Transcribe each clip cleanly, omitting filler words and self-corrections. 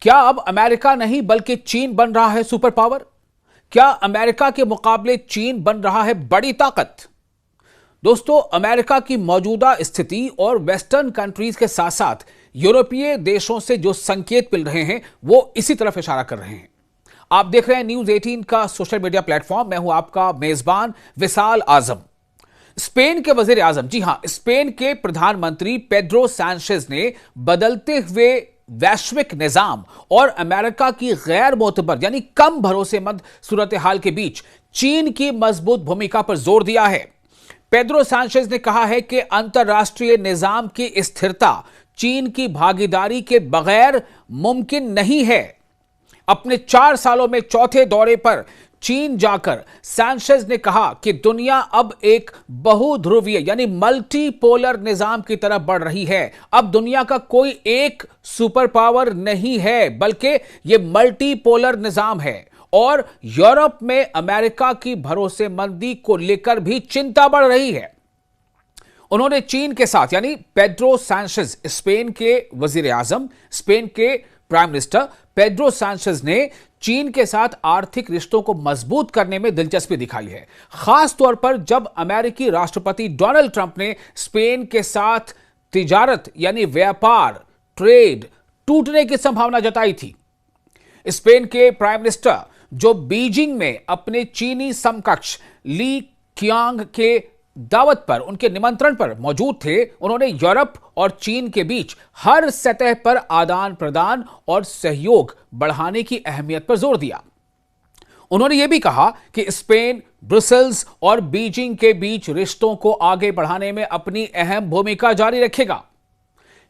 क्या अब अमेरिका नहीं बल्कि चीन बन रहा है सुपर पावर? क्या अमेरिका के मुकाबले चीन बन रहा है बड़ी ताकत? दोस्तों, अमेरिका की मौजूदा स्थिति और वेस्टर्न कंट्रीज के साथ साथ यूरोपीय देशों से जो संकेत मिल रहे हैं वो इसी तरफ इशारा कर रहे हैं। आप देख रहे हैं न्यूज 18 का सोशल मीडिया प्लेटफॉर्म। मैं हूं आपका मेजबान विशाल आजम। स्पेन के वजीर आजम, जी हां, स्पेन के प्रधानमंत्री पेड्रो सैंचेज ने बदलते हुए वैश्विक निजाम और अमेरिका की गैर मोतबर यानी कम भरोसेमंद सूरत हाल के बीच चीन की मजबूत भूमिका पर जोर दिया है। पेड्रो सैंचेज ने कहा है कि अंतरराष्ट्रीय निजाम की स्थिरता चीन की भागीदारी के बगैर मुमकिन नहीं है। अपने 4 सालों में चौथे दौरे पर चीन जाकर सैंचेज ने कहा कि दुनिया अब एक बहुध्रुवीय यानी मल्टीपोलर निजाम की तरफ बढ़ रही है। अब दुनिया का कोई एक सुपर पावर नहीं है, बल्कि यह मल्टीपोलर निजाम है। और यूरोप में अमेरिका की भरोसेमंदी को लेकर भी चिंता बढ़ रही है। उन्होंने चीन के साथ यानी पेड्रो सैंचेज, स्पेन के वजीर आजम, स्पेन के प्राइम मिनिस्टर पेड्रो सैंचेज ने चीन के साथ आर्थिक रिश्तों को मजबूत करने में दिलचस्पी दिखाई है, खास तौर पर जब अमेरिकी राष्ट्रपति डोनाल्ड ट्रंप ने स्पेन के साथ तिजारत यानी व्यापार, ट्रेड टूटने की संभावना जताई थी। स्पेन के प्राइम मिनिस्टर जो बीजिंग में अपने चीनी समकक्ष ली क्यांग के दावत पर, उनके निमंत्रण पर मौजूद थे, उन्होंने यूरोप और चीन के बीच हर सतह पर आदान प्रदान और सहयोग बढ़ाने की अहमियत पर जोर दिया। उन्होंने यह भी कहा कि स्पेन ब्रुसेल्स और बीजिंग के बीच रिश्तों को आगे बढ़ाने में अपनी अहम भूमिका जारी रखेगा।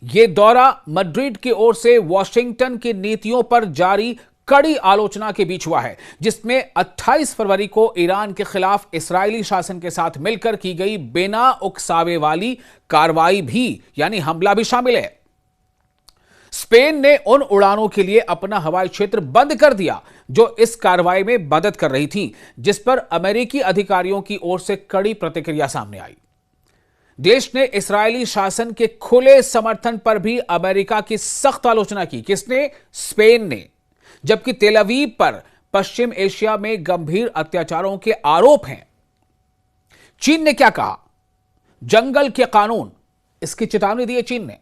यह दौरा मैड्रिड की ओर से वॉशिंगटन की नीतियों पर जारी कड़ी आलोचना के बीच हुआ है, जिसमें 28 फरवरी को ईरान के खिलाफ इस्राएली शासन के साथ मिलकर की गई बिना उकसावे वाली कार्रवाई भी यानी हमला भी शामिल है। स्पेन ने उन उड़ानों के लिए अपना हवाई क्षेत्र बंद कर दिया जो इस कार्रवाई में मदद कर रही थी, जिस पर अमेरिकी अधिकारियों की ओर से कड़ी प्रतिक्रिया सामने आई। देश ने इस्राएली शासन के खुले समर्थन पर भी अमेरिका की सख्त आलोचना की। किसने? स्पेन ने। जबकि तेल अवीव पर पश्चिम एशिया में गंभीर अत्याचारों के आरोप हैं। चीन ने क्या कहा? जंगल के कानून, इसकी चेतावनी दी है चीन ने।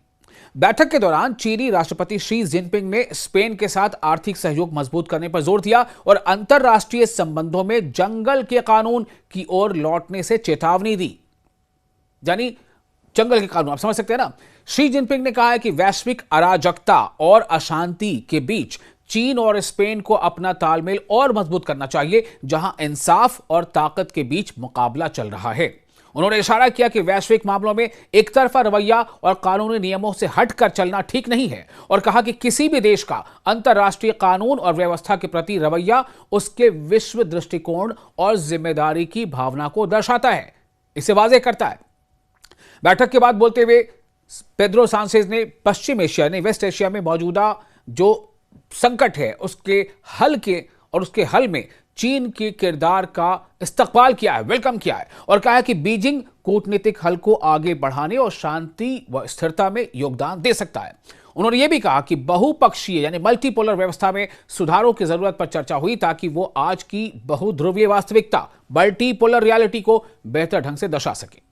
बैठक के दौरान चीनी राष्ट्रपति शी जिनपिंग ने स्पेन के साथ आर्थिक सहयोग मजबूत करने पर जोर दिया और अंतरराष्ट्रीय संबंधों में जंगल के कानून की ओर लौटने से चेतावनी दी। यानी जंगल के कानून, आप समझ सकते हैं ना। शी जिनपिंग ने कहा है कि वैश्विक अराजकता और अशांति के बीच चीन और स्पेन को अपना तालमेल और मजबूत करना चाहिए, जहां इंसाफ और ताकत के बीच मुकाबला चल रहा है। उन्होंने इशारा किया कि वैश्विक मामलों में एक तरफा रवैया और कानूनी नियमों से हटकर चलना ठीक नहीं है और कहा कि किसी भी देश का अंतर्राष्ट्रीय कानून और व्यवस्था के प्रति रवैया उसके विश्व दृष्टिकोण और जिम्मेदारी की भावना को दर्शाता है, इसे वाज़ेह करता है। बैठक के बाद बोलते हुए पेड्रो सैंचेज ने पश्चिम एशिया यानी वेस्ट एशिया में मौजूदा जो संकट है उसके हल में चीन के किरदार का इस्तकबाल किया है, वेलकम किया है और कहा है कि बीजिंग कूटनीतिक हल को आगे बढ़ाने और शांति व स्थिरता में योगदान दे सकता है। उन्होंने यह भी कहा कि बहुपक्षीय यानी मल्टीपोलर व्यवस्था में सुधारों की जरूरत पर चर्चा हुई ताकि वो आज की बहुध्रुवीय वास्तविकता, मल्टीपोलर रियलिटी को बेहतर ढंग से दर्शा सके।